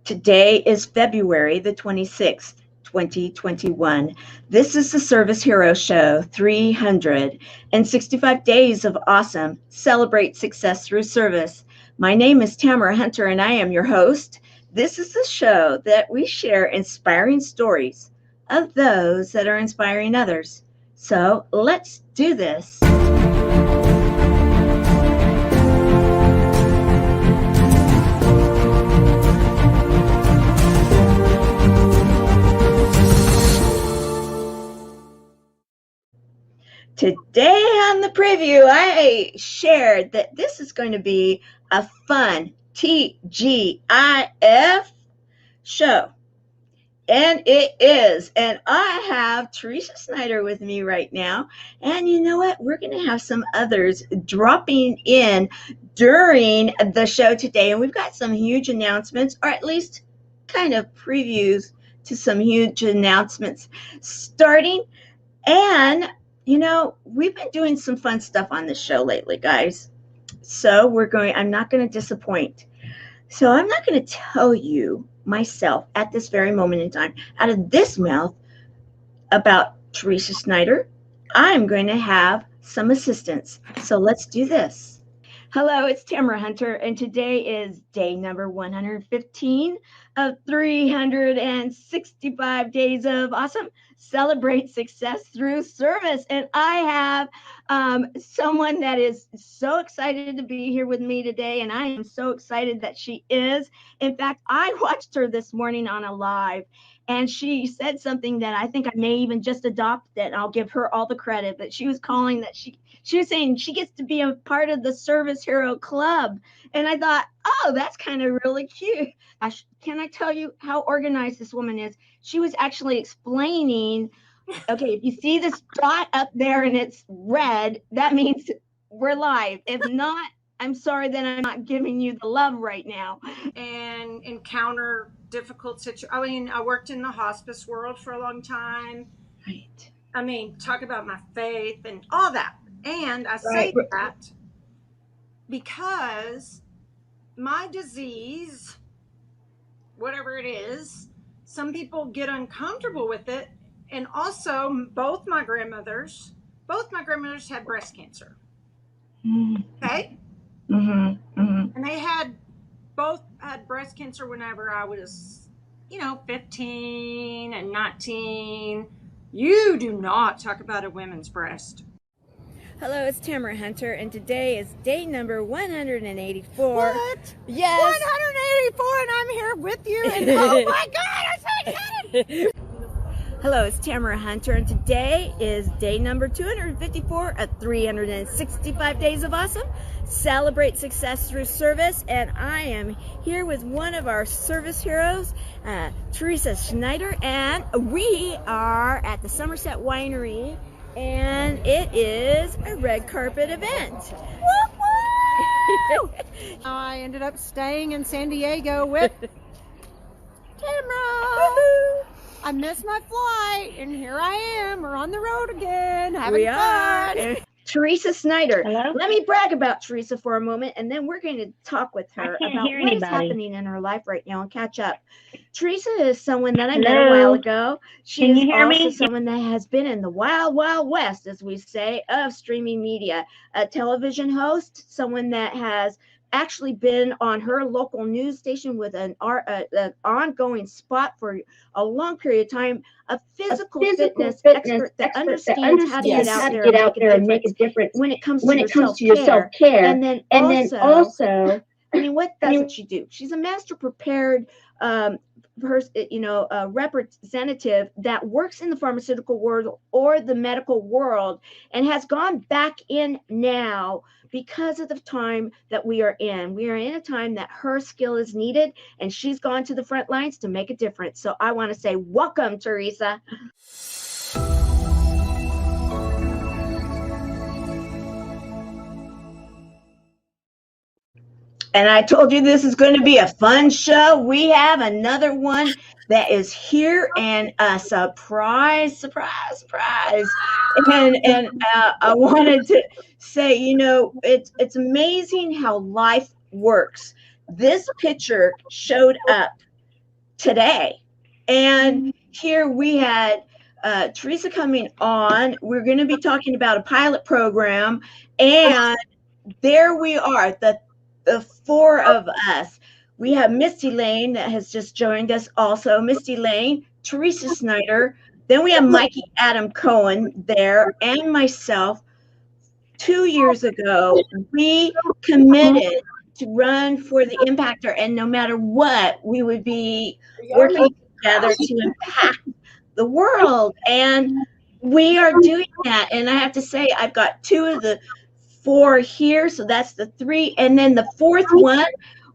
Today is February the 26th, 2021. This is the Service Hero Show, 365 Days of Awesome. Celebrate success through service. My name is Tamara Hunter, and I am your host. This is the show that we share inspiring stories of those that are inspiring others. So let's do this. Today on the preview, I shared that this is going to be a fun TGIF show. And it is. And I have Teresa Snyder with me right now. And you know what? We're going to have some others dropping in during the show today. And we've got some huge announcements, or at least kind of previews to some huge announcements starting. And you know, we've been doing some fun stuff on this show lately, guys. So I'm not going to disappoint. So I'm not going to tell you myself at this very moment in time, out of this mouth, about Teresa Snyder. I'm going to have some assistance. So let's do this. Hello, it's Tamara Hunter, and today is day number 115 of 365 Days of Awesome. Celebrate success through service. And I have someone that is so excited to be here with me today, and I am so excited that she is. In fact, I watched her this morning on a live, and she said something that I think I may even just adopt it. I'll give her all the credit, but she was calling that she was saying she gets to be a part of the Service Hero Club. And I thought, oh, that's kind of really cute. Can I tell you how organized this woman is? She was actually explaining, okay, if you see this dot up there and it's red, that means we're live. If not, I'm sorry that I'm not giving you the love right now. And encounter difficult situations. I mean, I worked in the hospice world for a long time. Right. I mean, talk about my faith and all that. And I say that because my disease, whatever it is, some people get uncomfortable with it. And also, both my grandmothers had breast cancer. Okay? Mm-hmm. Mm-hmm. And they both had breast cancer whenever I was, 15 and 19. You do not talk about a woman's breast. Hello, it's Tamara Hunter, and today is day number 184. What? Yes. 184, and I'm here with you. And oh my God, I'm so excited. Hello, it's Tamara Hunter, and today is day number 254 of 365 Days of Awesome. Celebrate success through service, and I am here with one of our service heroes, Teresa Snyder, and we are at the Somerset Winery, and it is a red carpet event. Woo-hoo! I ended up staying in San Diego with Tamara. I missed my flight, and here I am. We're on the road again, having fun. Teresa Snyder. Hello? Let me brag about Teresa for a moment, and then we're going to talk with her about what is happening in her life right now and catch up. Teresa is someone that I met a while ago. She is also someone that has been in the wild, wild west, as we say, of streaming media. A television host, someone that has actually been on her local news station with an ongoing spot for a long period of time, a physical fitness expert that understands how to get out there and make a difference when it comes to your self-care. And then also, I mean, what doesn't she do? She's a master prepared representative that works in the pharmaceutical world or the medical world and has gone back in now because of the time that we are in. We are in a time that her skill is needed, and she's gone to the front lines to make a difference. So I want to say welcome, Teresa. And I told you this is going to be a fun show. We have another one that is here, and a surprise. And I wanted to say, it's amazing how life works. This picture showed up today. And here we had Teresa coming on. We're going to be talking about a pilot program, and there we are, the four of us. We have Misty Lane that has just joined us also. Misty Lane, Teresa Snyder. Then we have Mikey Adam Cohen there, and myself. 2 years ago, we committed to run for the impactor, and no matter what, we would be working together to impact the world. And we are doing that. And I have to say, I've got two of the four here, so that's the three. And then the fourth one,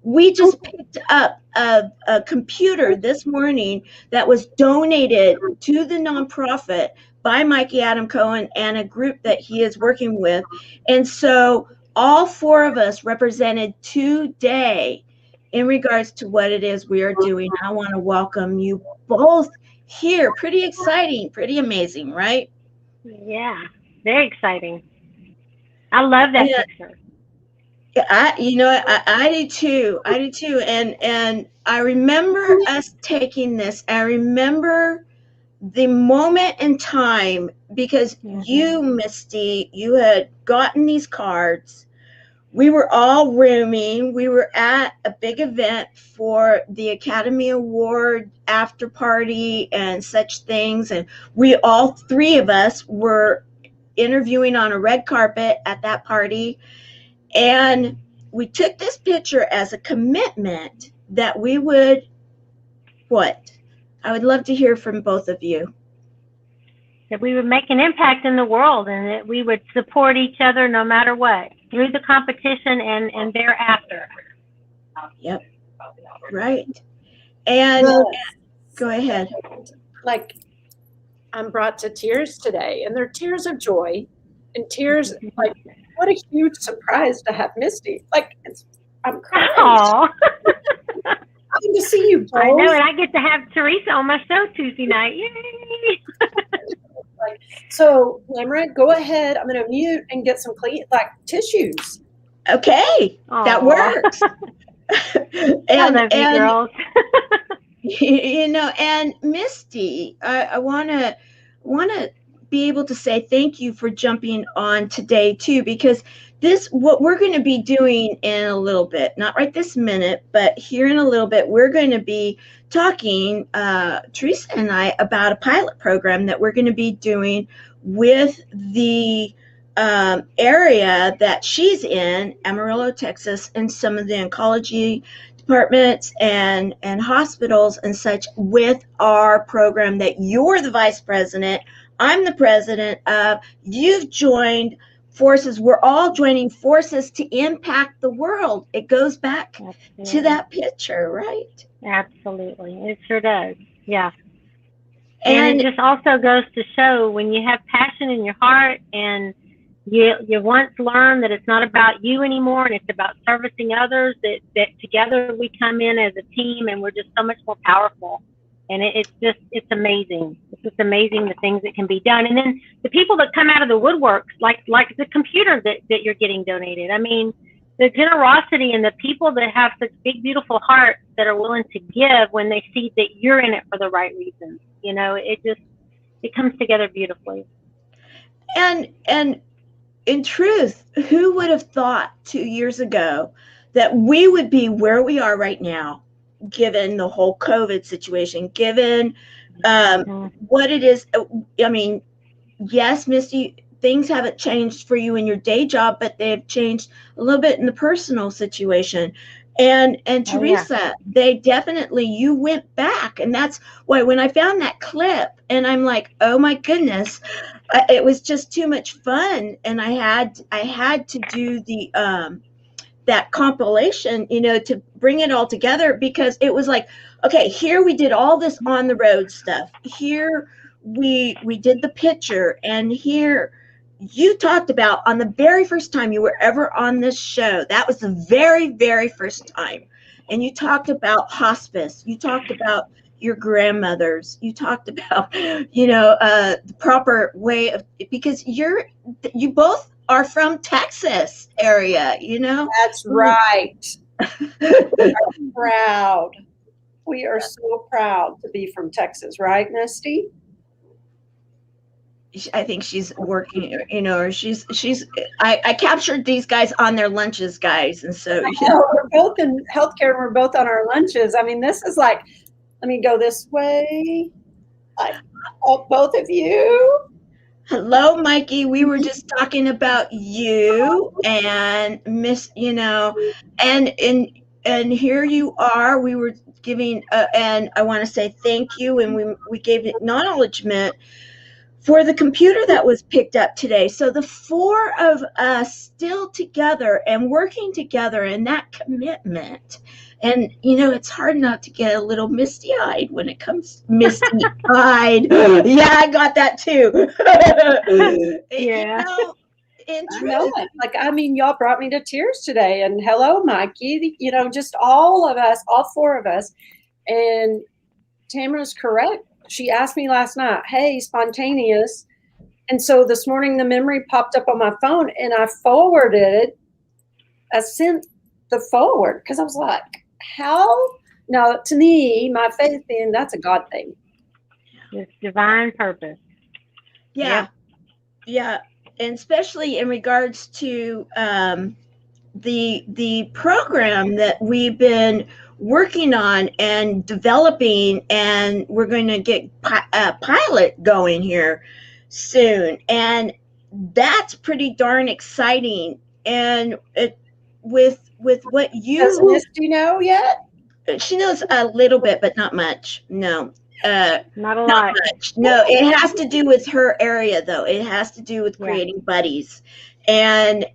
we just picked up a computer this morning that was donated to the nonprofit by Mikey Adam Cohen and a group that he is working with. And so all four of us represented today in regards to what it is we are doing. I want to welcome you both here. Pretty exciting, pretty amazing, right? Yeah, very exciting. I love that picture. I do too. I do too. And I remember us taking this. I remember the moment in time because you, Misty, you had gotten these cards. We were all rooming. We were at a big event for the Academy Award after party and such things. And we all three of us were interviewing on a red carpet at that party. And we took this picture as a commitment that we would, what? I would love to hear from both of you. That we would make an impact in the world and that we would support each other no matter what, through the competition and thereafter. Yep. Right. And go ahead. Like, I'm brought to tears today, and they're tears of joy and tears like, what a huge surprise to have Misty. Like, I'm crying. Happy to see you both. I know, and I get to have Teresa on my show Tuesday night. Yay! So, Tamara, go ahead. I'm going to mute and get some clean, tissues. Okay, that works. I love you, girls. And Misty, I want to be able to say thank you for jumping on today too, because what we're going to be doing in a little bit, not right this minute, but here in a little bit, we're going to be talking, Teresa and I, about a pilot program that we're going to be doing with the area that she's in, Amarillo, Texas, and some of the oncology departments and hospitals and such, with our program that you're the vice president, I'm the president of. You've joined forces. We're all joining forces to impact the world. It goes back to that picture, right? Absolutely. It sure does. Yeah. And it just also goes to show when you have passion in your heart and you once learned that it's not about you anymore and it's about servicing others, that together we come in as a team and we're just so much more powerful. And it's amazing. It's just amazing the things that can be done. And then the people that come out of the woodwork, like the computer that you're getting donated. I mean, the generosity and the people that have such big, beautiful hearts that are willing to give when they see that you're in it for the right reasons. It comes together beautifully. And in truth, who would have thought 2 years ago that we would be where we are right now, given the whole COVID situation, given what it is. I mean, yes, Misty, things haven't changed for you in your day job, but they've changed a little bit in the personal situation. And Teresa, they definitely, you went back. And that's why when I found that clip and I'm like, oh my goodness, it was just too much fun. And I had to do the, that compilation, to bring it all together, because it was like, okay, here we did all this on the road stuff. Here we did the picture, and here you talked about on the very first time you were ever on this show. That was the very, very first time. And you talked about hospice. You talked about your grandmothers. You talked about, the proper way of, because you both are from Texas area, That's right. I'm proud. We are so proud to be from Texas, right, Misty? I think she's working, or I captured these guys on their lunches, guys. And so, We're both in healthcare and we're both on our lunches. I mean, this is like, let me go this way. Both of you. hello, Mikey. We were just talking about you and and here you are. We were giving, and I want to say thank you. And we gave acknowledgement for the computer that was picked up today. So the four of us still together and working together, and that commitment. And, it's hard not to get a little misty-eyed when it comes misty-eyed. Yeah, I got that too. Yeah. Y'all brought me to tears today. And hello, Mikey, just all of us, all four of us. And Tamara's correct. She asked me last night, hey, spontaneous. And so this morning the memory popped up on my phone and I sent the forward because I was like, how? Now, to me, my faith being that's a God thing. It's divine purpose. Yeah. Yeah. And especially in regards to the program that we've been working on and developing, and we're going to get a pilot going here soon, and that's pretty darn exciting. And with what you does Misty know yet? She knows a little bit, but not much. No. Not a lot. Much. No, it has to do with her area, though. It has to do with creating buddies. And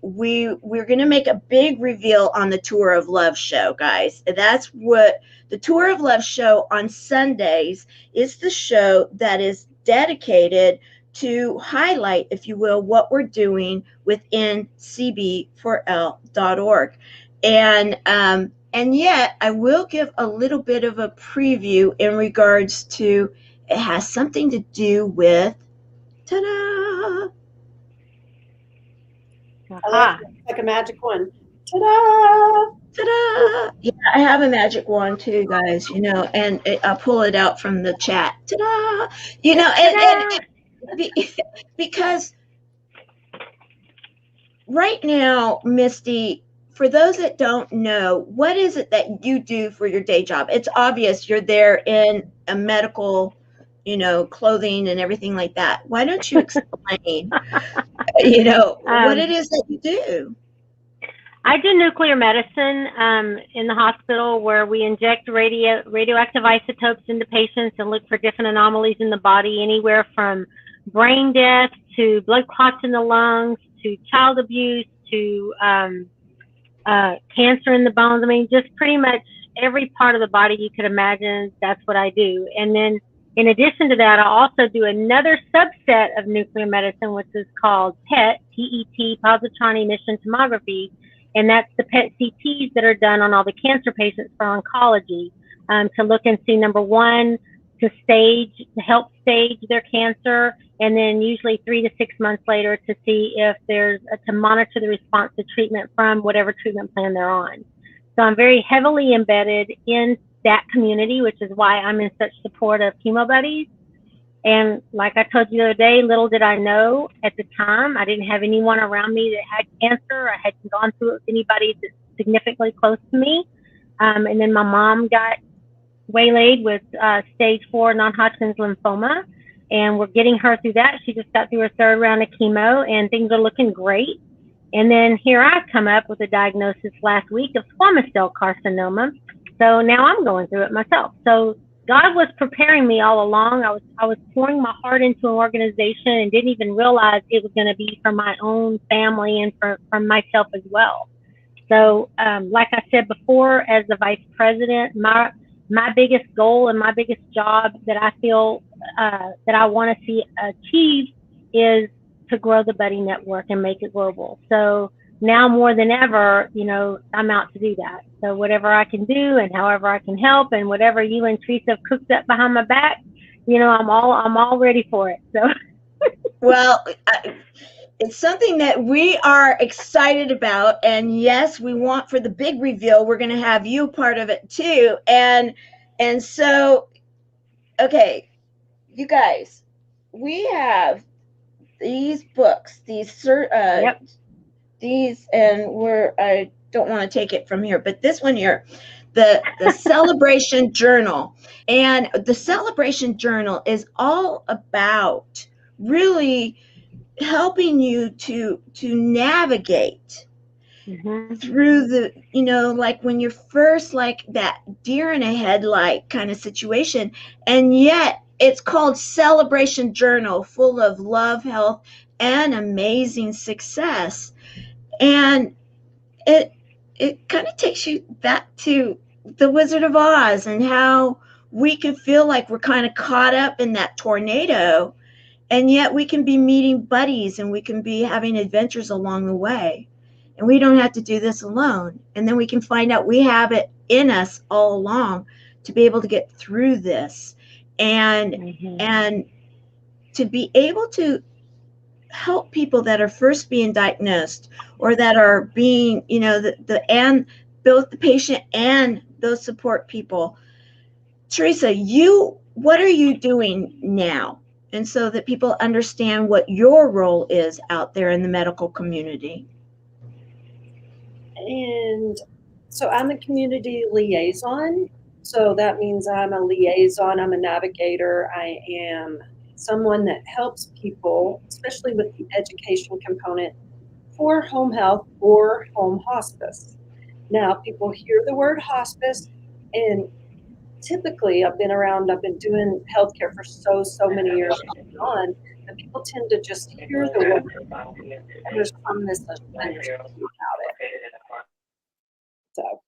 we're going to make a big reveal on the Tour of Love show, guys. That's what the Tour of Love show on Sundays is, the show that is dedicated to highlight, if you will, what we're doing within cb4l.org. And yet I will give a little bit of a preview in regards to, it has something to do with, ta-da! Like a magic wand. Ta-da! Ta-da! Yeah, I have a magic wand too, guys, and I'll pull it out from the chat. Ta-da! Because right now, Misty, for those that don't know, what is it that you do for your day job? It's obvious you're there in a medical, clothing and everything like that. Why don't you explain, what it is that you do? I do nuclear medicine in the hospital, where we inject radioactive isotopes into patients and look for different anomalies in the body, anywhere from brain death to blood clots in the lungs to child abuse to cancer in the bones. I mean, just pretty much every part of the body you could imagine. That's what I do. And then in addition to that, I also do another subset of nuclear medicine, which is called PET, P-E-T, positron emission tomography. And that's the PET CTs that are done on all the cancer patients for oncology, to look and see, number one, to help stage their cancer, and then usually 3 to 6 months later to see if to monitor the response to treatment from whatever treatment plan they're on. So I'm very heavily embedded in that community, which is why I'm in such support of Chemo Buddies. And like I told you the other day, little did I know at the time, I didn't have anyone around me that had cancer. I hadn't gone through it with anybody that's significantly close to me. And then my mom got waylaid with stage 4 non-Hodgkin's lymphoma, and we're getting her through that. She just got through her 3rd round of chemo, and things are looking great. And then here I come up with a diagnosis last week of squamous cell carcinoma. So now I'm going through it myself. So God was preparing me all along. I was pouring my heart into an organization and didn't even realize it was going to be for my own family and for myself as well. So like I said before, as the vice president, my biggest goal and my biggest job that I feel that I want to see achieved is to grow the Buddy Network and make it global. So now more than ever, I'm out to do that. So whatever I can do and however I can help, and whatever you and Teresa have cooked up behind my back, I'm all ready for it. So well, it's something that we are excited about. And yes, we want for the big reveal, we're going to have you part of it too. And so, okay, you guys, we have these books, Yep. these, and I don't want to take it from here, but this one here, the Celebration Journal. And the Celebration Journal is all about really helping you to navigate through the, like when you're first like that deer in a headlight kind of situation, and yet it's called Celebration Journal, full of love, health, and amazing success. And it kind of takes you back to the Wizard of Oz and how we can feel like we're kind of caught up in that tornado, and yet we can be meeting buddies and we can be having adventures along the way. And we don't have to do this alone. And then we can find out we have it in us all along to be able to get through this, and and to be able to help people that are first being diagnosed, or that are being, and both the patient and those support people. Teresa, what are you doing now? And so that people understand what your role is out there in the medical community. And so I'm a community liaison. So that means I'm a liaison, I'm a navigator, I am someone that helps people, especially with the education component, for home health or home hospice. Now, people hear the word hospice, and typically I've been doing healthcare for so many years on, and people tend to just hear the word, and there's some misunderstanding about it. So,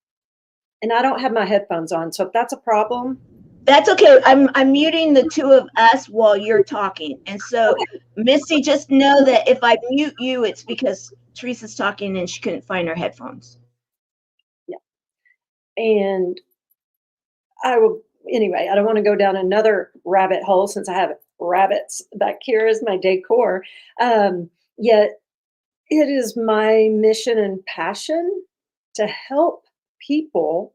and I don't have my headphones on, so if that's a problem, that's okay. I'm muting the two of us while you're talking. And so, okay. Misty, just know that if I mute you, it's because Teresa's talking and she couldn't find her headphones. Yeah. And anyway, I don't want to go down another rabbit hole since I have rabbits back here as my decor. Yet it is my mission and passion to help people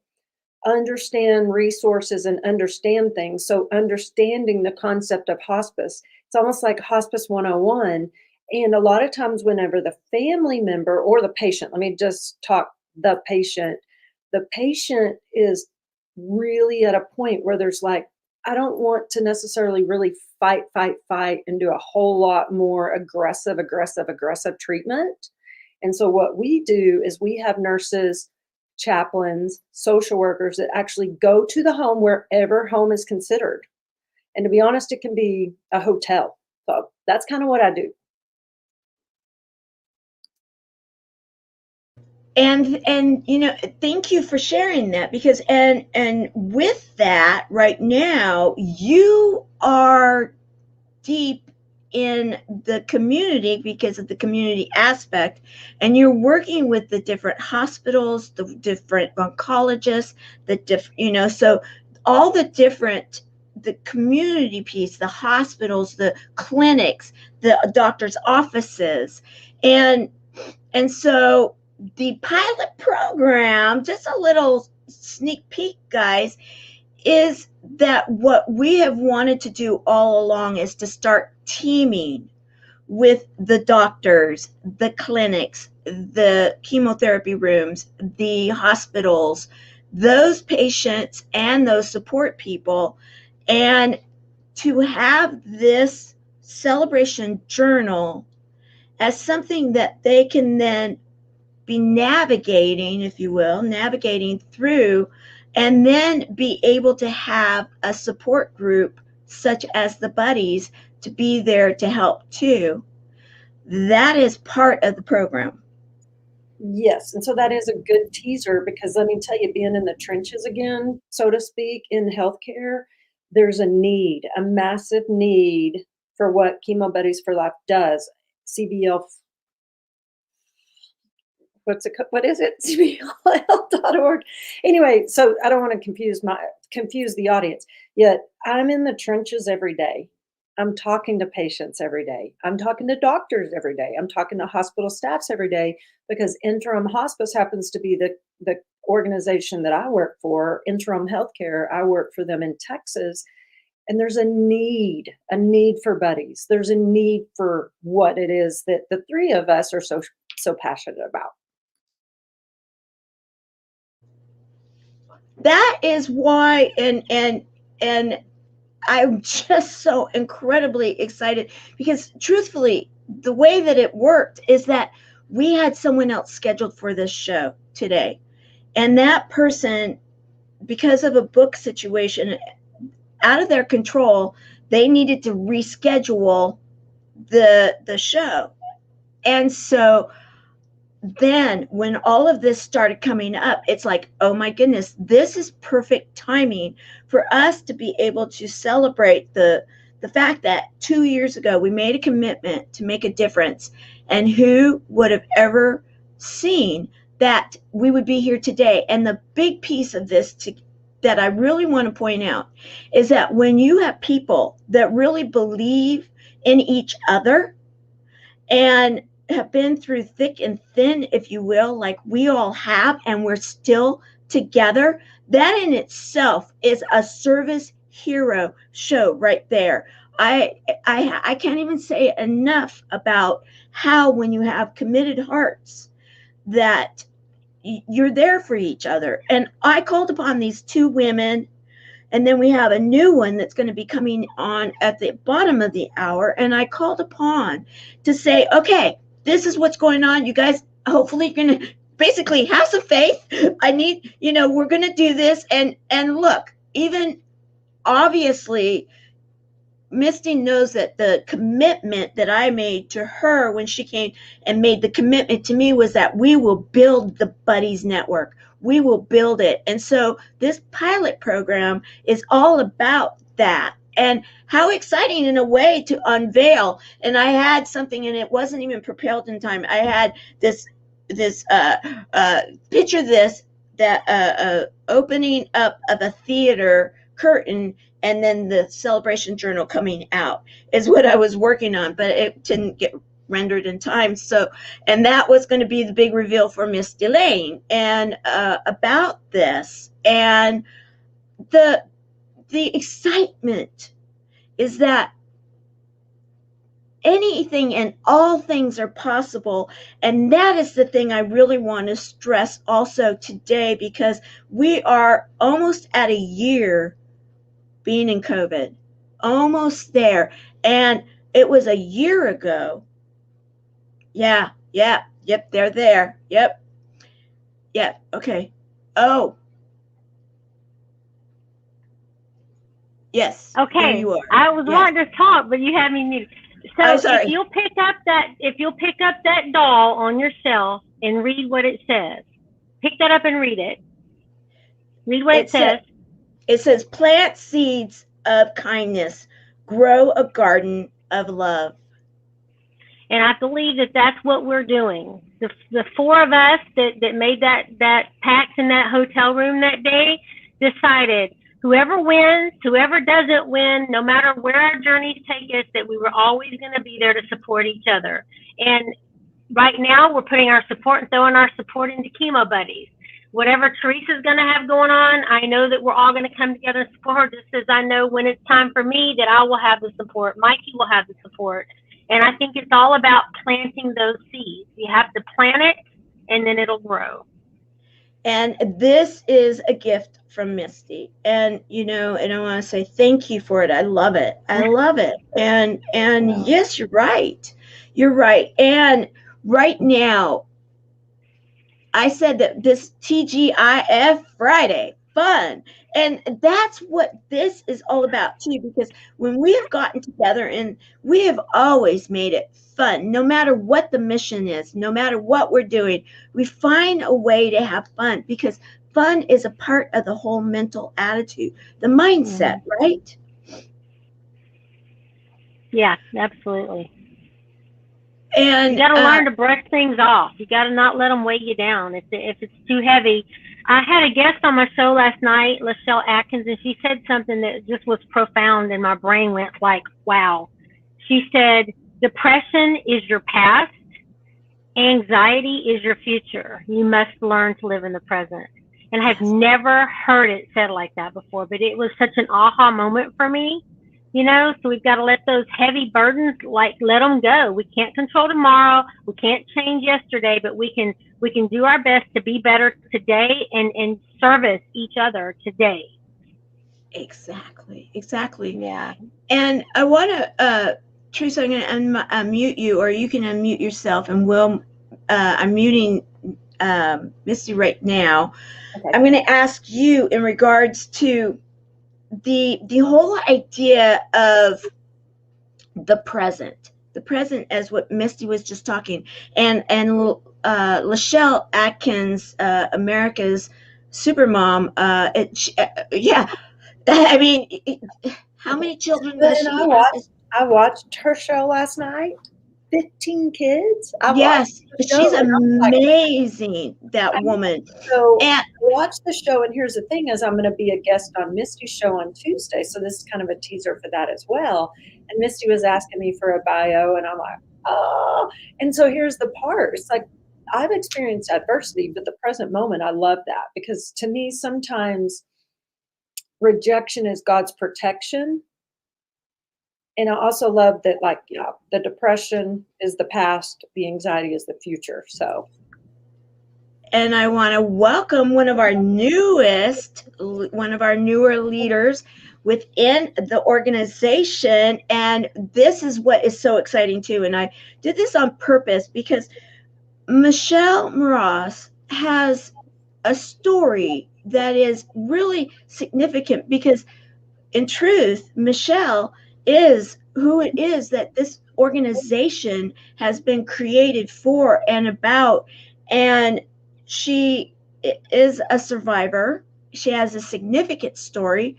understand resources and understand things. So understanding the concept of hospice, it's almost like Hospice 101. And a lot of times whenever the family member or the patient, let me just talk the patient is really at a point where there's like, I don't want to necessarily really fight and do a whole lot more aggressive treatment. And so what we do is we have nurses, chaplains, social workers that actually go to the home wherever home is considered. And to be honest, it can be a hotel. So that's kind of what I do. And thank you for sharing that, because and with that, right now you are deep in the community because of the community aspect, and you're working with the different hospitals, the different oncologists, so all the different, the community piece, the hospitals, the clinics, the doctors' offices, and so the pilot program, just a little sneak peek, guys, is that what we have wanted to do all along is to start teaming with the doctors, the clinics, the chemotherapy rooms, the hospitals, those patients and those support people, and to have this celebration journal as something that they can then be navigating, if you will, navigating through, and then be able to have a support group such as the buddies to be there to help too. That is part of the program. Yes, and so that is a good teaser, because let me tell you, being in the trenches again, so to speak, in healthcare, there's a massive need for what Chemo Buddies for Life does. CBL, what is it? CBLhealth.org. Anyway, so I don't want to confuse the audience. Yet I'm in the trenches every day. I'm talking to patients every day. I'm talking to doctors every day. I'm talking to hospital staffs every day, because Interim Hospice happens to be the organization that I work for, Interim Healthcare. I work for them in Texas. And there's a need for buddies. There's a need for what it is that the three of us are so passionate about. That is why, and I'm just so incredibly excited, because truthfully, the way that it worked is that we had someone else scheduled for this show today. And that person, because of a book situation out of their control, they needed to reschedule the show. And so then when all of this started coming up, it's like, oh my goodness, this is perfect timing for us to be able to celebrate the fact that 2 years ago we made a commitment to make a difference. And who would have ever seen that we would be here today? And the big piece of this that I really want to point out is that when you have people that really believe in each other and have been through thick and thin, if you will, like we all have, and we're still together, that in itself is a service hero show right there. I can't even say enough about how, when you have committed hearts, that you're there for each other. And I called upon these two women, and then we have a new one that's going to be coming on at the bottom of the hour. And I called upon to say, okay, this is what's going on. You guys hopefully going to basically have some faith. I need, we're going to do this. And look, even obviously, Misty knows that the commitment that I made to her when she came and made the commitment to me was that we will build the Buddies Network. We will build it. And so this pilot program is all about that. And how exciting in a way to unveil. And I had something, and it wasn't even propelled in time. I had this picture this, that opening up of a theater curtain, and then the celebration journal coming out is what I was working on, but it didn't get rendered in time. So, and that was going to be the big reveal for Misty Lane and about this. And the excitement is that anything and all things are possible. And that is the thing I really want to stress also today, because we are almost at a year being in COVID, almost there. And it was a year ago. Yep, they're there. Yep, okay. Oh, yes. Okay, there you are. I was wanting to talk, but you had me muted. So sorry. if you'll pick up that doll on your shelf and read what it says, pick that up and read it. Read what it says. It says, plant seeds of kindness, grow a garden of love. And I believe that that's what we're doing. The four of us that made that pact in that hotel room that day decided whoever wins, whoever doesn't win, no matter where our journeys take us, that we were always going to be there to support each other. And right now we're putting our support and throwing our support into Chemo Buddies. Whatever Teresa's going to have going on, I know that we're all going to come together and support her, just as I know when it's time for me that I will have the support. Mikey will have the support. And I think it's all about planting those seeds. You have to plant it, and then it'll grow. And this is a gift from Misty. And, and I want to say thank you for it. I love it. And wow. Yes, you're right. And right now, I said that this TGIF Friday, fun. And that's what this is all about too, because when we have gotten together, and we have always made it fun, no matter what the mission is, no matter what we're doing, we find a way to have fun, because fun is a part of the whole mental attitude, the mindset, right? Yeah, absolutely. And you got to learn to brush things off. You got to not let them weigh you down. If it's too heavy, I had a guest on my show last night, Lachelle Atkins, and she said something that just was profound, and my brain went like, wow. She said, depression is your past, anxiety is your future. You must learn to live in the present. And I've never heard it said like that before, but it was such an aha moment for me. You know, so we've got to let those heavy burdens, like, let them go. We can't control tomorrow. We can't change yesterday, but we can do our best to be better today and service each other today. Exactly. Yeah. And I want to, Teresa, I'm going to unmute you, or you can unmute yourself, and I'm muting Misty right now. Okay. I'm going to ask you in regards to the whole idea of the present as what Misty was just talking, and Lachelle Atkins, America's Supermom. Yeah, I mean, how many children does she have? I watched her show last night. 15 kids. Yes, she's amazing, that woman. So I watched the show, and here's the thing: is I'm going to be a guest on Misty's show on Tuesday, so this is kind of a teaser for that as well. And Misty was asking me for a bio, and I'm like, oh. And so here's the part: it's like I've experienced adversity, but the present moment, I love that, because to me, sometimes rejection is God's protection. And I also love that, like, the depression is the past, the anxiety is the future. So, and I want to welcome one of our newer leaders within the organization. And this is what is so exciting too. And I did this on purpose because Morass has a story that is really significant, because in truth, Michelle is who it is that this organization has been created for and about. And she is a survivor. She has a significant story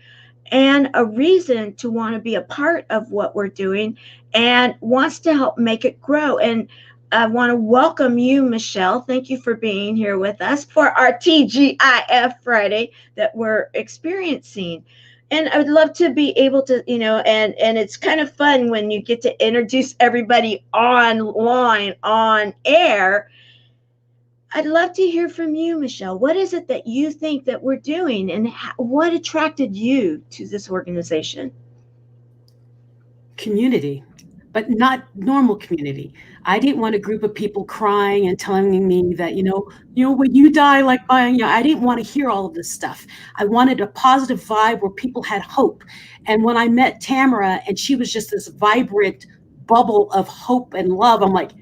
and a reason to want to be a part of what we're doing, and wants to help make it grow. And I want to welcome you, Michelle. Thank you for being here with us for our TGIF Friday that we're experiencing. And I would love to be able to, and it's kind of fun when you get to introduce everybody online, on air. I'd love to hear from you, Michelle. What is it that you think that we're doing, and what attracted you to this organization? Community, but not normal community. I didn't want a group of people crying and telling me that, when you die, like, I didn't want to hear all of this stuff. I wanted a positive vibe where people had hope. And when I met Tamara, and she was just this vibrant bubble of hope and love, I'm like,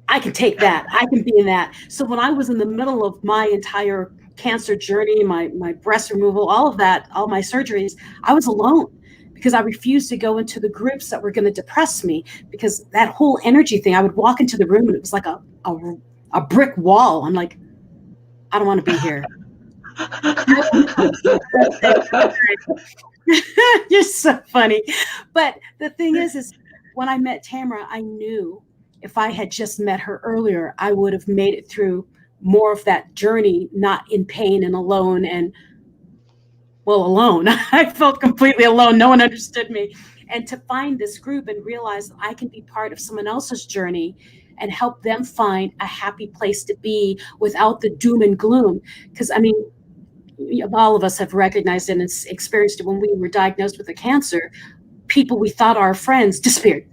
I can take that. I can be in that. So when I was in the middle of my entire cancer journey, my breast removal, all of that, all my surgeries, I was alone, because I refused to go into the groups that were going to depress me, because that whole energy thing, I would walk into the room and it was like a brick wall. I'm like, I don't want to be here. You're so funny. But the thing is when I met Tamara, I knew if I had just met her earlier, I would have made it through more of that journey, not in pain and alone alone. I felt completely alone. No one understood me. And to find this group and realize that I can be part of someone else's journey and help them find a happy place to be without the doom and gloom. Because, all of us have recognized and experienced it when we were diagnosed with a cancer. People we thought our friends disappeared.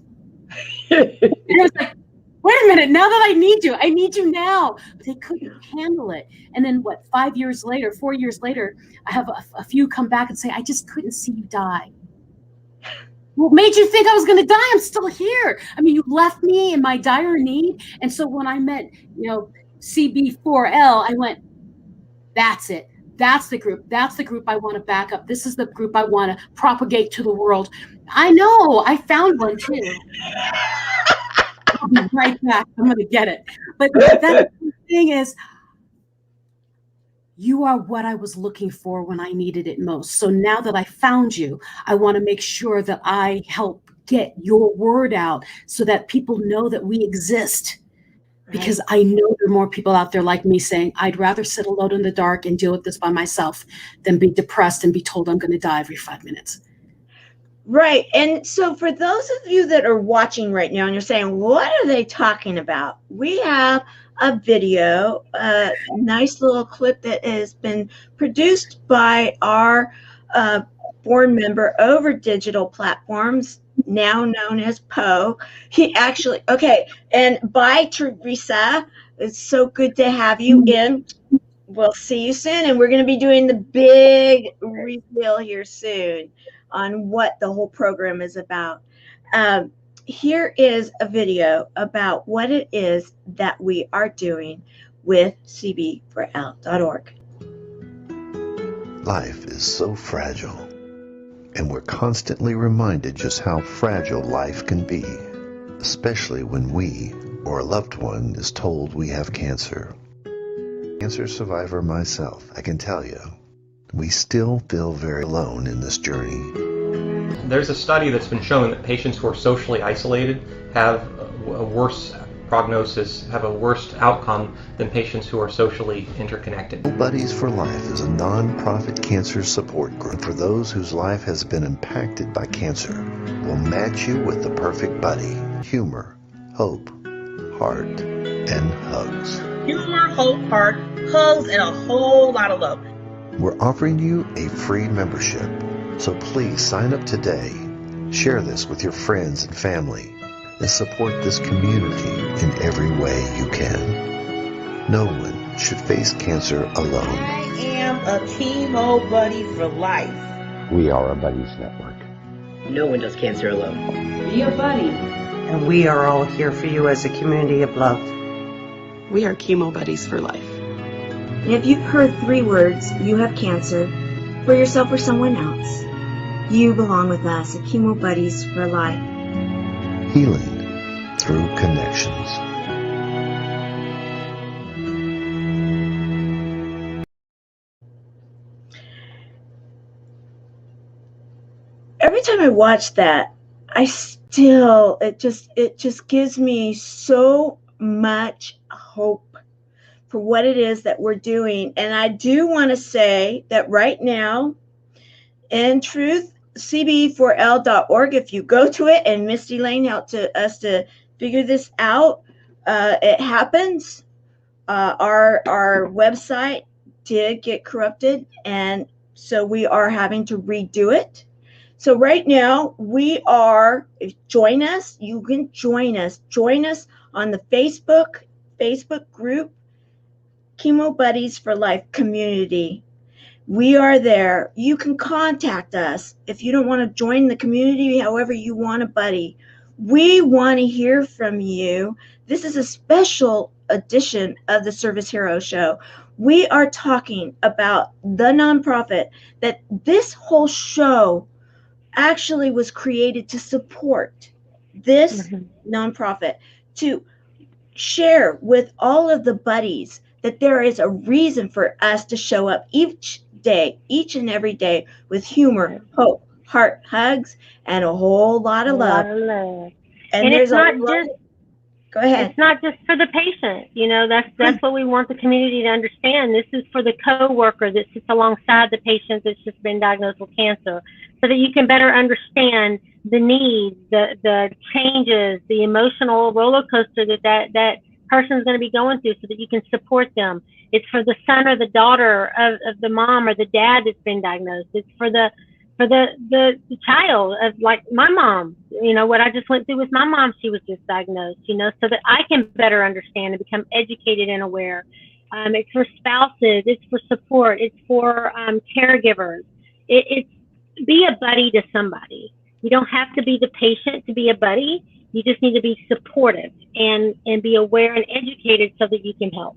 And it was like, wait a minute, now that I need you now. But they couldn't handle it. And then 4 years later, I have a few come back and say, I just couldn't see you die. What made you think I was going to die? I'm still here. You left me in my dire need. And so when I met, CB4L, I went, that's it. That's the group. That's the group I want to back up. This is the group I want to propagate to the world. I know. I found one too. I'll be right back. I'm going to get it. But that's the thing is, you are what I was looking for when I needed it most. So now that I found you, I want to make sure that I help get your word out so that people know that we exist. because I know there are more people out there like me saying, I'd rather sit alone in the dark and deal with this by myself than be depressed and be told I'm going to die every 5 minutes. Right. And so for those of you that are watching right now and you're saying, what are they talking about? We have a video, a nice little clip that has been produced by our board member over digital platforms, now known as Poe. He actually, okay, and bye, Teresa. It's so good to have you in. We'll see you soon, and we're going to be doing the big reveal here soon on what the whole program is about. Here is a video about what it is that we are doing with cb4l.org. Life is so fragile, and we're constantly reminded just how fragile life can be, especially when we or a loved one is told we have cancer. Cancer survivor myself, I can tell you, we still feel very alone in this journey. There's a study that's been shown that patients who are socially isolated have a worse prognosis, have a worse outcome than patients who are socially interconnected. Buddies for Life is a non-profit cancer support group for those whose life has been impacted by cancer. We'll match you with the perfect buddy. Humor, hope, heart, and hugs. Humor, hope, heart, hugs, and a whole lot of love. We're offering you a free membership, so please sign up today. Share this with your friends and family, and support this community in every way you can. No one should face cancer alone. I am a Chemo buddy for life. We are a buddies network. No one does cancer alone. Be a buddy. And we are all here for you as a community of love. We are Chemo buddies for life. And if you've heard 3 words, you have cancer, for yourself or someone else, you belong with us at Chemo Buddies for Life. Healing through connections. Every time I watch that, it just gives me so much hope for what it is that we're doing. And I do want to say that right now, in truth, cb4l.org, if you go to it, and Misty Lane helped us to figure this out, it happens. Our website did get corrupted, and so we are having to redo it. So right now we are, join us. You can join us. Join us on the Facebook group, Chemo Buddies for Life community. We are there. You can contact us if you don't want to join the community, however you want to buddy. We want to hear from you. This is a special edition of the Service Hero Show. We are talking about the nonprofit that this whole show actually was created to support. This nonprofit, to share with all of the buddies that there is a reason for us to show up each day, each and every day, with humor, hope, heart, hugs, and a whole lot of love. And there's it's not just, go ahead. It's not just for the patient. You know, that's what we want the community to understand. This is for the coworker that sits alongside the patient that's just been diagnosed with cancer, so that you can better understand the needs, the changes, the emotional roller coaster that person's going to be going through, so that you can support them. It's for the son or the daughter of the mom or the dad that's been diagnosed. It's for the child of, like, my mom, you know, what I just went through with my mom. She was just diagnosed, you know, so that I can better understand and become educated and aware. It's for spouses. It's for support. It's for caregivers. It's be a buddy to somebody. You don't have to be the patient to be a buddy. You just need to be supportive and be aware and educated so that you can help.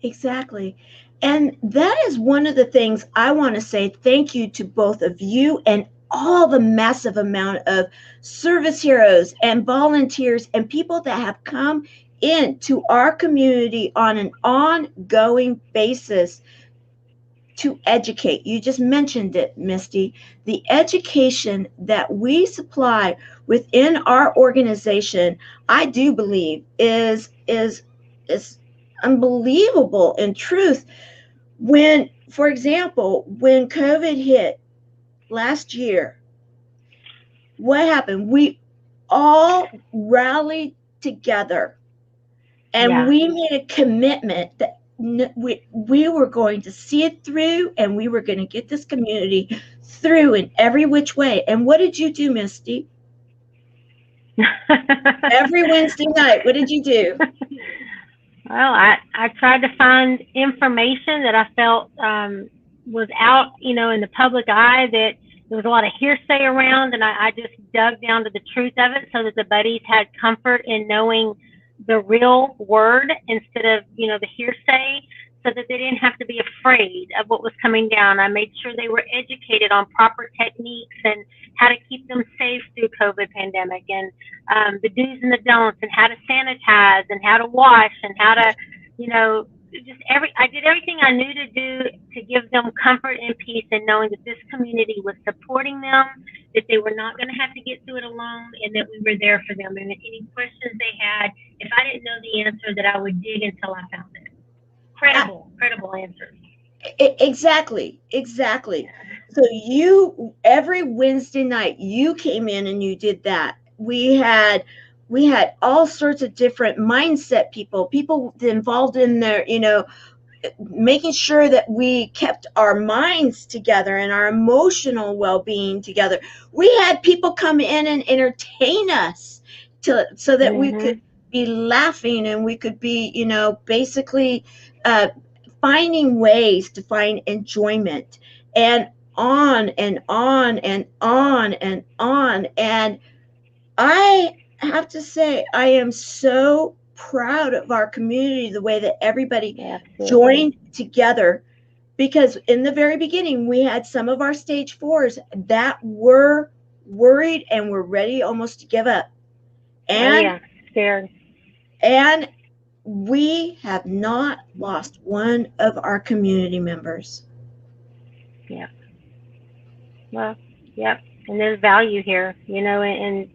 Exactly. And that is one of the things I want to say thank you to both of you and all the massive amount of service heroes and volunteers and people that have come into our community on an ongoing basis to educate. You just mentioned it, Misty. The education that we supply within our organization, I do believe is unbelievable in truth. When, for example, when COVID hit last year, what happened? We all rallied together and we made a commitment that we were going to see it through, and we were going to get this community through in every which way. And what did you do, Misty? Every Wednesday night, what did you do? Well, I tried to find information that I felt was out, in the public eye, that there was a lot of hearsay around, and I just dug down to the truth of it so that the buddies had comfort in knowing the real word instead of, the hearsay, so that they didn't have to be afraid of what was coming down. I made sure they were educated on proper techniques and how to keep them safe through COVID pandemic, and the do's and the don'ts, and how to sanitize and how to wash and how to, I did everything I knew to do to give them comfort and peace, and knowing that this community was supporting them, that they were not going to have to get through it alone, and that we were there for them. And any questions they had, if I didn't know the answer, that I would dig until I found it. Credible answers. Exactly. So every Wednesday night, you came in and you did that. We had all sorts of different mindset people involved in there, making sure that we kept our minds together and our emotional well-being together. We had people come in and entertain us so that we could be laughing, and we could be, basically finding ways to find enjoyment, and on and on and on and on. And I have to say, I am so proud of our community, the way that everybody joined together, because in the very beginning, we had some of our stage 4s that were worried and were ready almost to give up. And scared. And we have not lost one of our community members. Yeah. Well, yep. And there's value here, and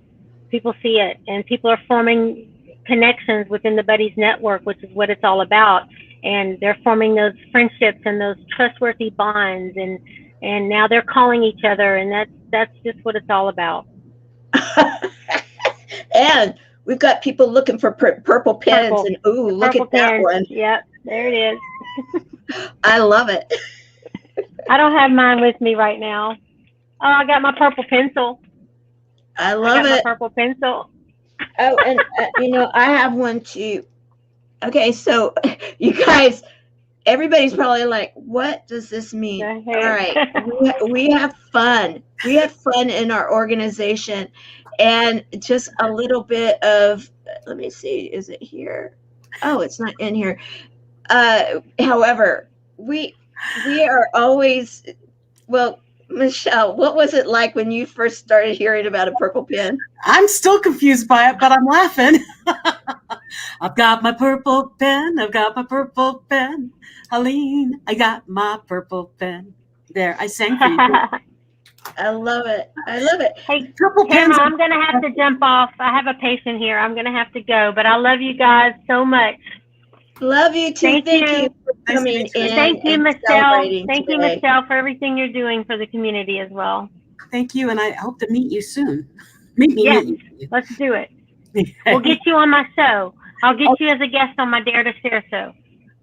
people see it, and people are forming connections within the Buddies Network, which is what it's all about. And they're forming those friendships and those trustworthy bonds, and now they're calling each other, and that's just what it's all about. And we've got people looking for purple pens, and look at that one. Yep, there it is. I love it. I don't have mine with me right now. Oh, I got my purple pencil. I love it. My purple pencil. Oh, and I have one too. Okay, so you guys, everybody's probably like, what does this mean? All right, we have fun. We have fun in our organization, and just a little bit of, let me see, is it here? Oh, it's not in here. However, we are always, well, Michelle, what was it like when you first started hearing about a purple pen? I'm still confused by it, but I'm laughing. I've got my purple pen. I've got my purple pen. Helene, I got my purple pen. There, I sang for you. I love it. I love it. Hey, Tamara, I'm going to have to jump off. I have a patient here. I'm going to have to go, but I love you guys so much. Love you too. Thank you for coming in. Thank you, Michelle. Thank you, Michelle, for everything you're doing for the community as well. Thank you, and I hope to meet you soon. Meet you. Let's do it. We'll get you on my show. I'll get you as a guest on my Dare to Share show.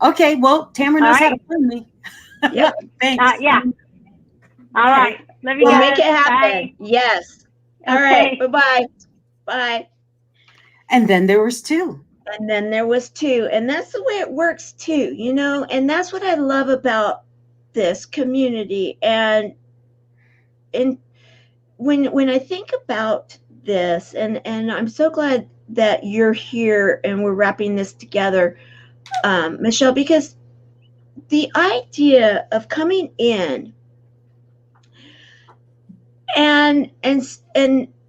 Okay, well, Tamara knows how to find me. Yep. Thanks. Yeah. All right. Love you we'll guys. Make it happen. Bye. Yes. All right. Bye-bye. Bye. And then there was 2. And then there was 2. And that's the way it works too, and that's what I love about this community. And when I think about this, and I'm so glad that you're here and we're wrapping this together, Michelle, because the idea of coming in and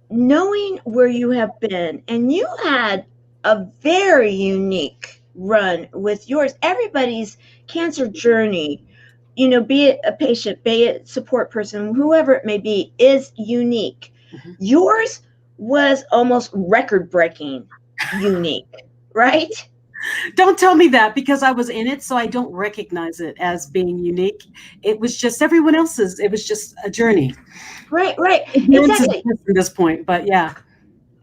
knowing where you have been, and you had a very unique run with yours. Everybody's cancer journey be it a patient, be it support person, whoever it may be, is unique. Yours was almost record-breaking unique, right? Don't tell me that, because I was in it, so I don't recognize it as being unique. It was just everyone else's. It was just a journey. Right. Exactly. At this point, but yeah.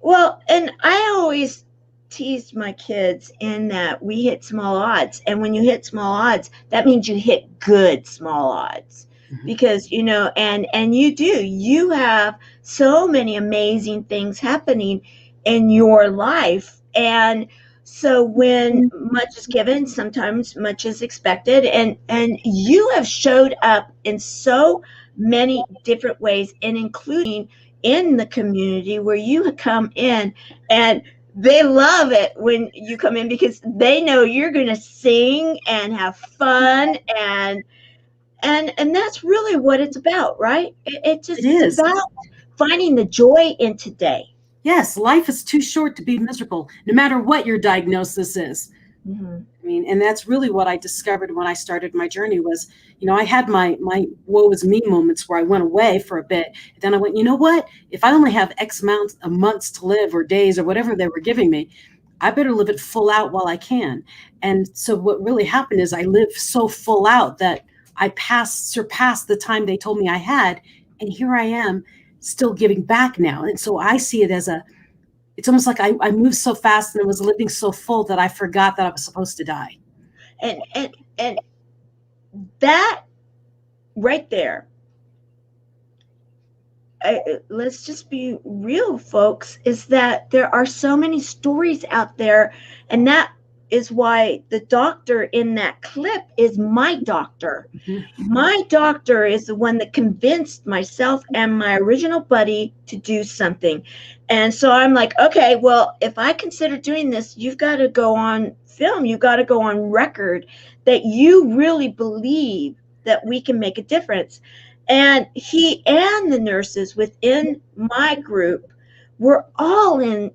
Well, and I always teased my kids in that we hit small odds. And when you hit small odds, that means you hit good small odds. Because, and you have so many amazing things happening in your life. And so when much is given, sometimes much is expected. And you have showed up in so many different ways, and including in the community where you come in, and they love it when you come in because they know you're going to sing and have fun, and that's really what it's about, right? It's about finding the joy in today. Yes, life is too short to be miserable, no matter what your diagnosis is. I mean, and that's really what I discovered when I started my journey was, I had my woe is me moments where I went away for a bit. Then I went, you know what? If I only have X amount of months to live or days or whatever they were giving me, I better live it full out while I can. And so what really happened is I lived so full out that I surpassed the time they told me I had. And here I am still giving back now. And so I see it as it's almost like I moved so fast and I was living so full that I forgot that I was supposed to die. And that right there, let's just be real, folks, is that there are so many stories out there, and that is why the doctor in that clip is my doctor. My doctor is the one that convinced myself and my original buddy to do something. And so I'm like, okay, well, if I consider doing this, you've got to go on film. You've got to go on record that you really believe that we can make a difference. And he and the nurses within my group were all in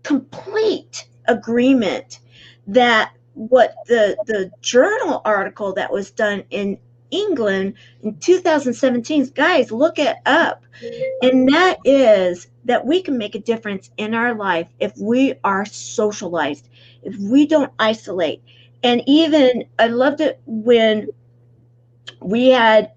complete agreement that what the journal article that was done in England in 2017, guys, look it up. And that is that we can make a difference in our life if we are socialized, if we don't isolate. And even I loved it when we had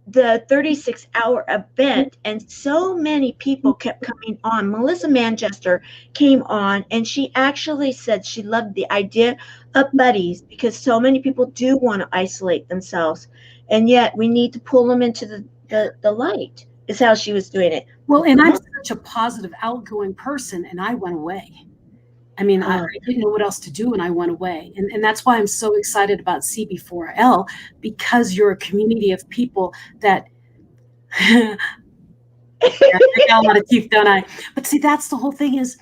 the 36-hour event, and so many people kept coming on. Melissa Manchester came on, and she actually said she loved the idea of buddies because so many people do want to isolate themselves, and yet we need to pull them into the light, is how she was doing it. Well, and I'm such a positive, outgoing person, and I went away. I mean, I didn't know what else to do, and I went away. And that's why I'm so excited about CB4L, because you're a community of people that I got a lot of teeth, don't I? But see, that's the whole thing is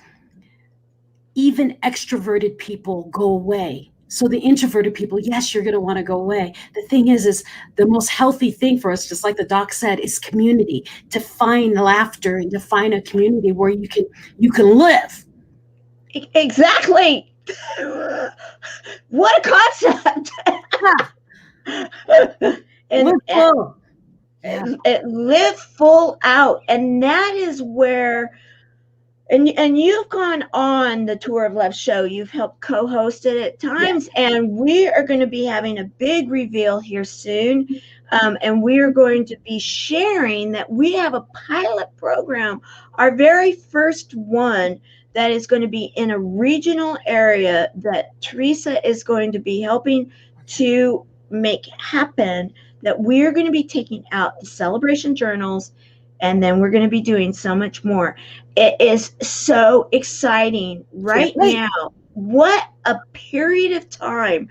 even extroverted people go away. So the introverted people, yes, you're going to want to go away. The thing is the most healthy thing for us, just like the doc said, is community, to find laughter and to find a community where you can live. Exactly. What a concept. Live full out. And that is where, and you've gone on the Tour of Love show. You've helped co-host it at times. Yeah. And we are going to be having a big reveal here soon. And we are going to be sharing that we have a pilot program, our very first one, that is going to be in a regional area that Teresa is going to be helping to make happen, that we're going to be taking out the celebration journals, and then we're going to be doing so much more. It is so exciting right now. What a period of time.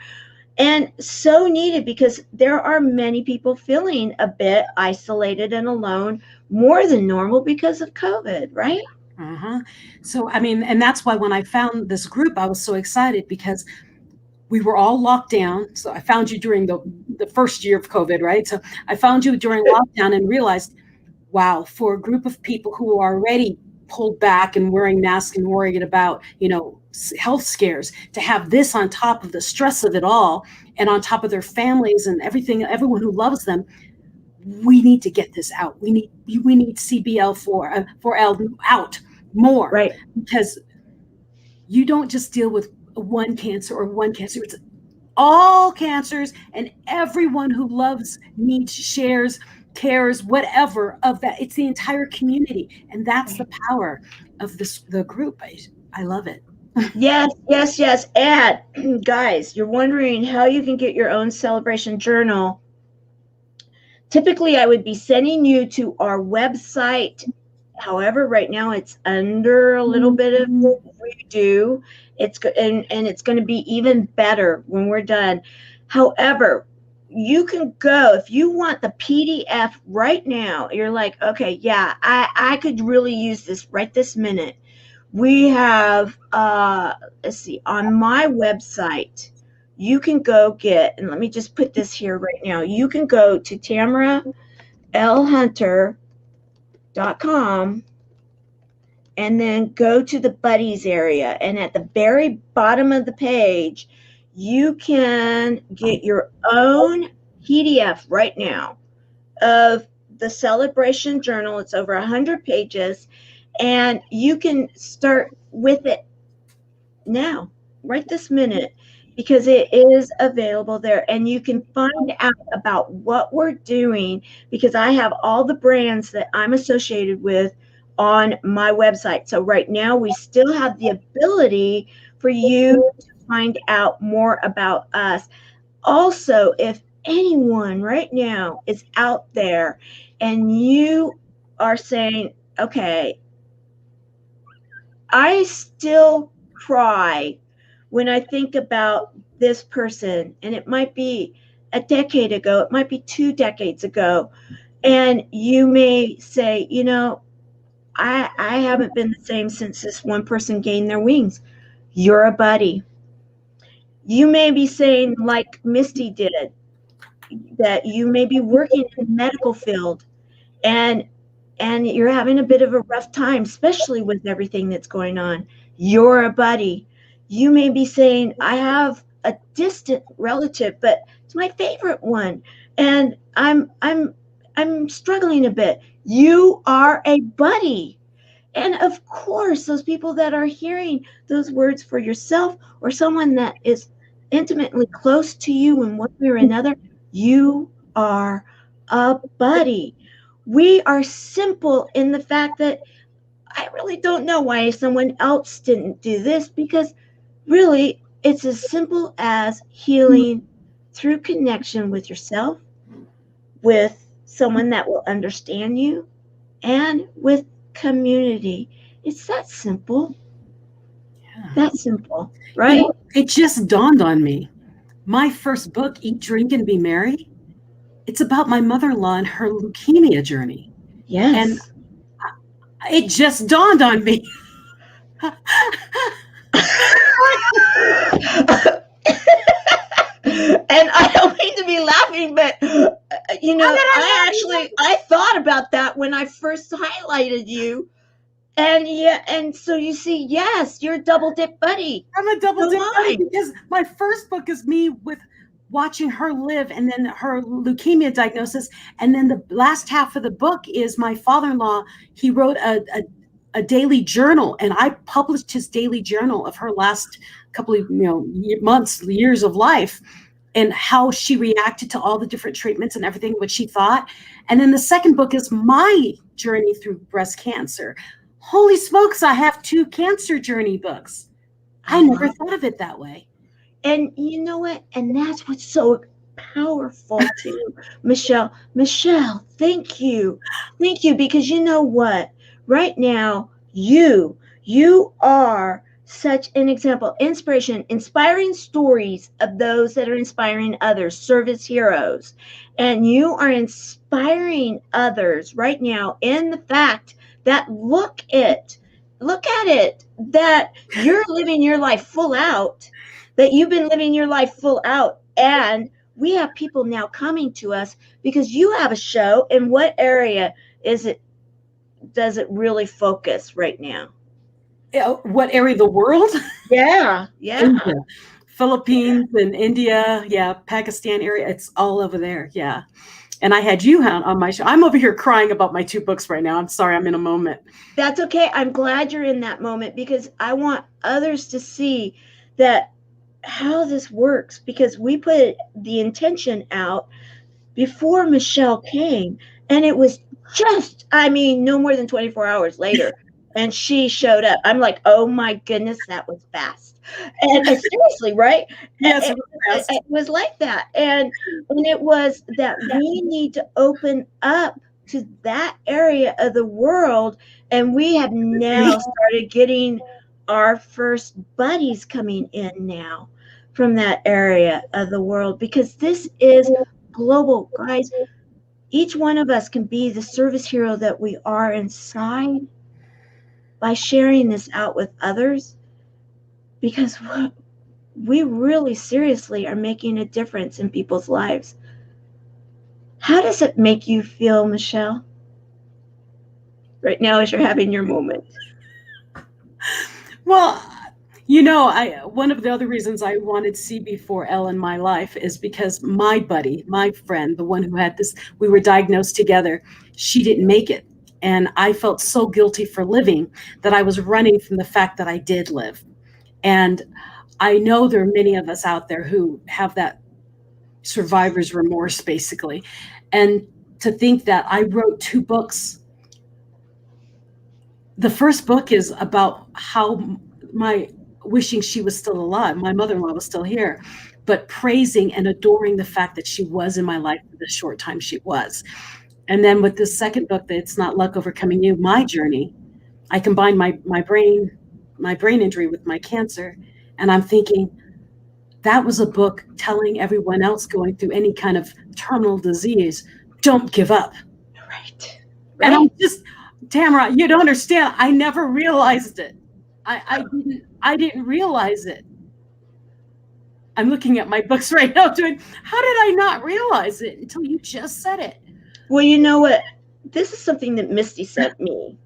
And so needed, because there are many people feeling a bit isolated and alone, more than normal because of COVID, right? So, I mean, and that's why when I found this group, I was so excited because we were all locked down. So I found you during the first year of COVID, right? So I found you during lockdown and realized, wow, for a group of people who are already pulled back and wearing masks and worrying about, health scares, to have this on top of the stress of it all and on top of their families and everyone who loves them. We need to get this out. We need CBL4L out more, right? Because you don't just deal with one cancer or one cancer. It's all cancers, and everyone who loves, needs, shares, cares, whatever of that. It's the entire community, and that's the power of the group. I love it. Yes. And guys, you're wondering how you can get your own celebration journal. Typically, I would be sending you to our website. However, right now it's under a little bit of redo. It's going to be even better when we're done. However, you can go if you want the PDF right now. You're like, okay, yeah, I could really use this right this minute. We have, let's see, on my website, you can go get, and let me just put this here right now. You can go to tamaralhunter.com and then go to the buddies area. And at the very bottom of the page, you can get your own PDF right now of the celebration journal. It's over 100 pages, and you can start with it now, right this minute, because it is available there, and you can find out about what we're doing, because I have all the brands that I'm associated with on my website. So right now we still have the ability for you to find out more about us. Also, if anyone right now is out there and you are saying, okay, I still cry when I think about this person, and it might be a decade ago, it might be 2 decades ago, and you may say, I haven't been the same since this one person gained their wings. You're a buddy. You may be saying, like Misty did, that you may be working in the medical field and you're having a bit of a rough time, especially with everything that's going on. You're a buddy. You may be saying, I have a distant relative, but it's my favorite one, and I'm struggling a bit. You are a buddy. And of course, those people that are hearing those words for yourself or someone that is intimately close to you in one way or another, you are a buddy. We are simple in the fact that I really don't know why someone else didn't do this, because really it's as simple as healing through connection with yourself, with someone that will understand you, and with community. It's that simple. Yeah. That simple, right? It just dawned on me. My first book, Eat, Drink, and Be Merry, it's about my mother-in-law and her leukemia journey. Yes. And it just dawned on me. And I don't mean to be laughing, but I thought about that when I first highlighted you. And so you see, yes, you're a double dip buddy. I'm a double dip buddy because my first book is me with watching her live, and then her leukemia diagnosis, and then the last half of the book is my father-in-law. He wrote a daily journal, and I published his daily journal of her last couple of months, years of life, and how she reacted to all the different treatments and everything, what she thought. And then the second book is my journey through breast cancer. Holy smokes, I have 2 cancer journey books. I never thought of it that way. And you know what? And that's what's so powerful too, Michelle. Michelle, thank you. Thank you, because you know what? Right now, you are such an example, inspiration, inspiring stories of those that are inspiring others, service heroes. And you are inspiring others right now in the fact that look at it, that you're living your life full out, that you've been living your life full out. And we have people now coming to us because you have a show. In what area is it does it really focus right now? What area of the world? Yeah. India. Philippines and India, Pakistan area. It's all over there, And I had you on my show. I'm over here crying about my 2 books right now. I'm sorry, I'm in a moment. That's okay. I'm glad you're in that moment, because I want others to see that how this works, because we put the intention out before Michelle came, and it was just, no more than 24 hours later, and she showed up. I'm like, oh my goodness, that was fast. And seriously, right? Yes, it was fast. It was like that. And it was that we need to open up to that area of the world, and we have now started getting our first buddies coming in now from that area of the world, because this is global, guys. Each one of us can be the service hero that we are inside by sharing this out with others, because we really seriously are making a difference in people's lives. How does it make you feel, Michelle, right now as you're having your moment? Well, one of the other reasons I wanted CB4L in my life is because my buddy, my friend, the one who had this, we were diagnosed together, she didn't make it. And I felt so guilty for living that I was running from the fact that I did live. And I know there are many of us out there who have that survivor's remorse, basically. And to think that I wrote 2 books. The first book is about how wishing she was still alive. My mother-in-law was still here, but praising and adoring the fact that she was in my life for the short time she was. And then with the second book, that It's Not Luck Overcoming You, my journey, I combined my brain injury with my cancer. And I'm thinking, that was a book telling everyone else going through any kind of terminal disease, don't give up. Right. And I'm just, Tamara, you don't understand. I never realized it. I didn't realize it. I'm looking at my books right now doing, how did I not realize it until you just said it? Well, you know what? This is something that Misty sent me.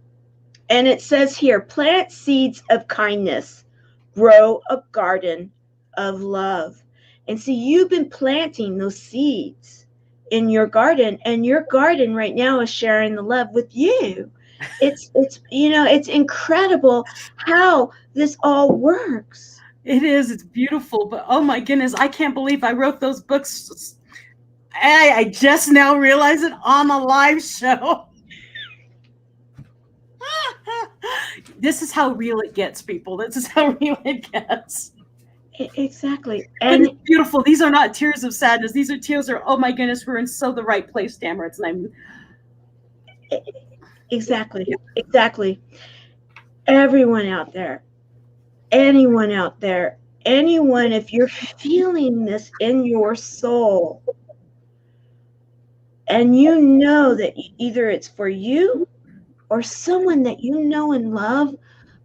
And it says here, plant seeds of kindness, grow a garden of love. And see, you've been planting those seeds in your garden, and your garden right now is sharing the love with you. It's incredible how this all works. It is. It's beautiful. But oh my goodness, I can't believe I wrote those books. I just now realize it on a live show. This is how real it gets, people. This is how real it gets. Exactly. And it's beautiful. These are not tears of sadness. These are tears of, oh my goodness, we're in so the right place, Tamara. Exactly. Everyone out there, anyone out there, anyone, if you're feeling this in your soul, and you know that either it's for you or someone that you know and love,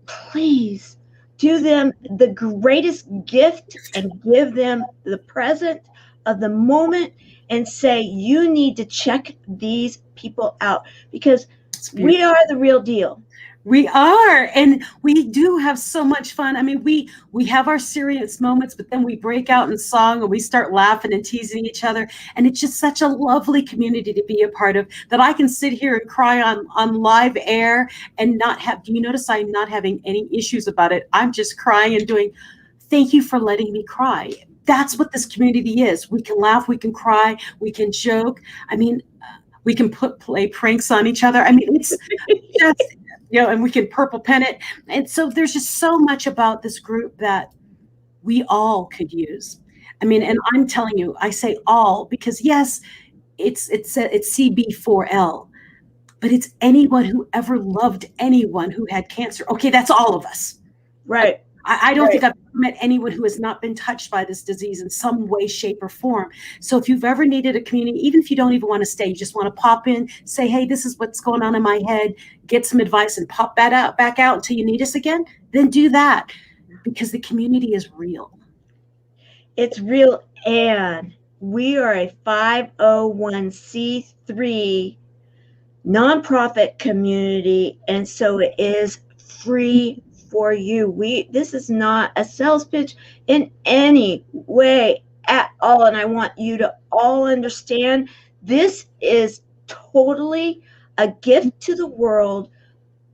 please do them the greatest gift and give them the present of the moment and say, you need to check these people out, because we are the real deal. We are, and we do have so much fun. I mean, we have our serious moments, but then we break out in song and we start laughing and teasing each other. And it's just such a lovely community to be a part of, that I can sit here and cry on live air and not have, do you notice I'm not having any issues about it? I'm just crying and doing, thank you for letting me cry. That's what this community is. We can laugh, we can cry, we can joke. I mean, we can play pranks on each other. I mean, it's just, and we can purple pen it. And so there's just so much about this group that we all could use. I mean, and I'm telling you, I say all because yes, it's CB4L, but it's anyone who ever loved anyone who had cancer. Okay, that's all of us. Right. I don't think I've met anyone who has not been touched by this disease in some way, shape, or form. So if you've ever needed a community, even if you don't even want to stay, you just want to pop in, say, hey, this is what's going on in my head, get some advice and pop that back out until you need us again, then do that, because the community is real. It's real, and we are a 501c3 nonprofit community, and so it is free for you. This is not a sales pitch in any way at all, and I want you to all understand this is totally a gift to the world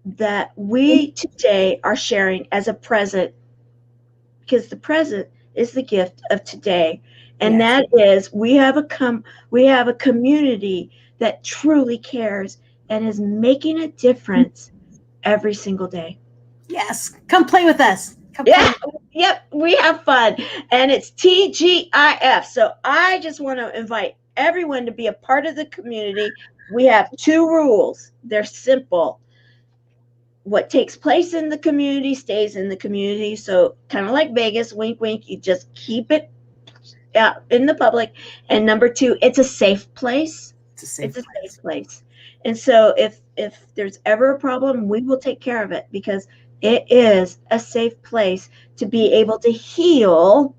that we today are sharing as a present, because the present is the gift of today, and that is we have a community that truly cares and is making a difference every single day. Yes, come play with us. Yep, we have fun, and it's TGIF. So I just want to invite everyone to be a part of the community. We have 2 rules. They're simple. What takes place in the community stays in the community. So kind of like Vegas, wink, wink, you just keep it out in the public. And number 2, it's a safe place. It's a safe place. And so if there's ever a problem, we will take care of it, because it is a safe place to be able to heal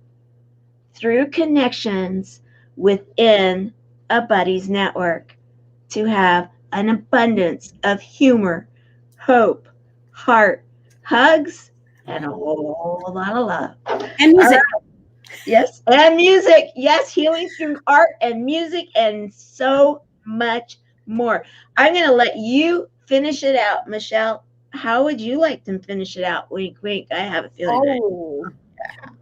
through connections within a buddy's network, to have an abundance of humor, hope, heart, hugs, and a whole lot of love. And music. Yes, and music. Yes, healing through art and music and so much more. I'm going to let you finish it out, Michelle. How would you like to finish it out? Wink, wink. I have a feeling.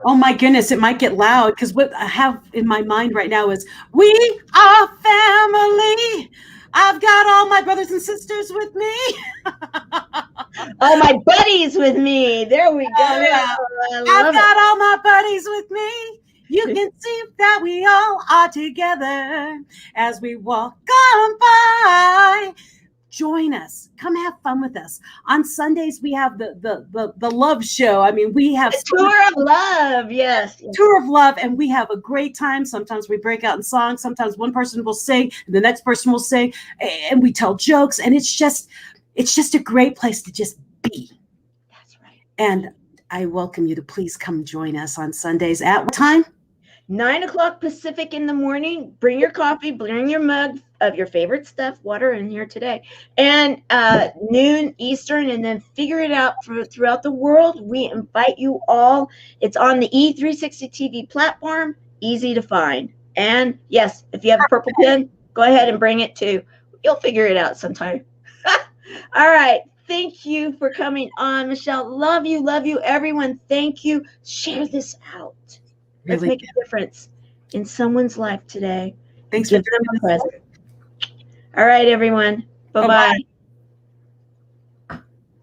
Oh my goodness, it might get loud, because what I have in my mind right now is we are family. I've got all my brothers and sisters with me. All my buddies with me. There we go. Yeah. I've got all my buddies with me. You can see that we all are together as we walk on by. Join us. Come have fun with us. On Sundays, we have the love show. I mean, we have a tour of love. Yes. Tour of love. And we have a great time. Sometimes we break out in songs. Sometimes one person will sing, and the next person will sing, and we tell jokes. And it's just a great place to just be. That's right. And I welcome you to please come join us on Sundays at what time? 9 o'clock Pacific in the morning. Bring your coffee, bring your mug of your favorite stuff, water in here today, and noon Eastern, and then figure it out throughout the world. We invite you all. It's on the E360 TV platform, easy to find. And yes, if you have a purple pen, go ahead and bring it too. You'll figure it out sometime. All right. Thank you for coming on, Michelle. Love you, everyone. Thank you. Share this out. Let's make a difference in someone's life today. Thanks for giving them a present. All right, everyone. Bye-bye.